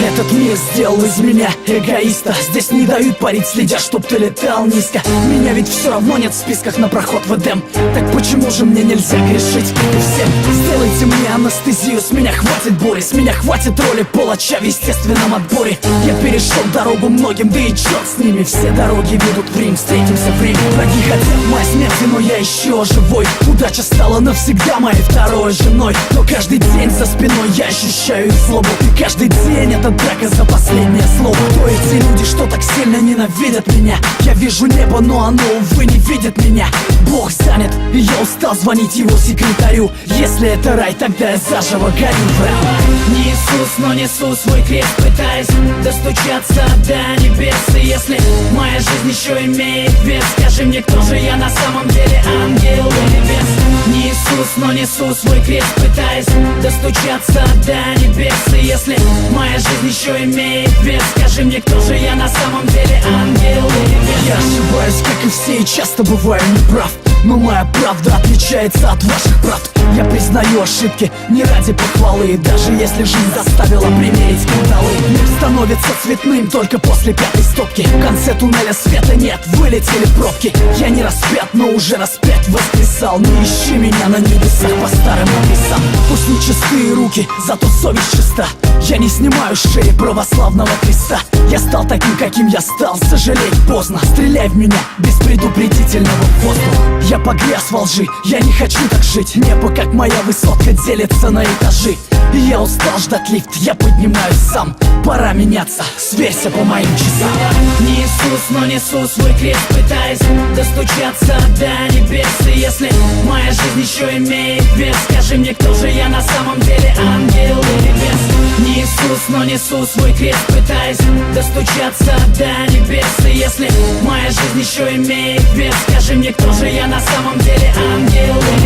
Этот мир сделал из меня эгоиста. Здесь не дают парить, следя, чтоб ты летал низко. Меня ведь все равно нет в списках на проход в Эдем. Так почему же мне нельзя грешить, как и всем? Сделайте мне анестезию, с меня хватит боли, с меня хватит роли палача в естественном отборе. Я перешел дорогу многим, да и черт с ними. Все дороги ведут в Рим, встретимся в Рим. Враги хотят моей смерти, но я еще живой. Удача стала навсегда моей второй женой. Но каждый день за спиной я ощущаю их злобу. И каждый день это драка за последнее слово. Кто эти люди, что так сильно ненавидят меня? Я вижу небо, но оно, увы, не видит меня. Бог занят, и я устал звонить его секретарю. Если это рай, тогда я заживо горю. Не Иисус, но несу свой крест, пытаясь достучаться до небес. И если моя жизнь еще имеет вес, скажи мне, кто же я на самом деле, ангел или бес? Не Иисус, но несу свой крест, пытаясь достучаться до небес. И если моя жизнь еще имеет вес, скажи мне, кто же я на самом деле, ангел или бес? Я ошибаюсь, как и все, и часто бываю неправ. Но моя правда отличается от ваших правд. Я признаю ошибки не ради похвалы. Даже если жизнь заставила примерить кандалы. Мир становится цветным только после пятой стопки. В конце туннеля света нет, вылетели пробки. Я не распят, но уже распять воскресал. Не ищи меня на небесах по старым адресам. Пусть не чистые руки, зато совесть чиста. Я не снимаю с шеи православного креста. Я стал таким, каким я стал, сожалеть поздно. Стреляй в меня без предупредительного воздуха. Я погряз во лжи, я не хочу так жить. Небо, как моя высотка, делится на этажи. И я устал ждать лифт, я поднимаюсь сам. Пора меняться, сверься по моим часам. Не Иисус, но несу свой крест, пытаясь достучаться до небес. И если моя жизнь еще имеет вес, скажи мне, кто же я на самом деле, ангел или бес? Не Иисус, но несу свой крест, пытаясь достучаться до небес. И если моя жизнь еще имеет вес, скажи мне, кто же я на самом деле, ангел или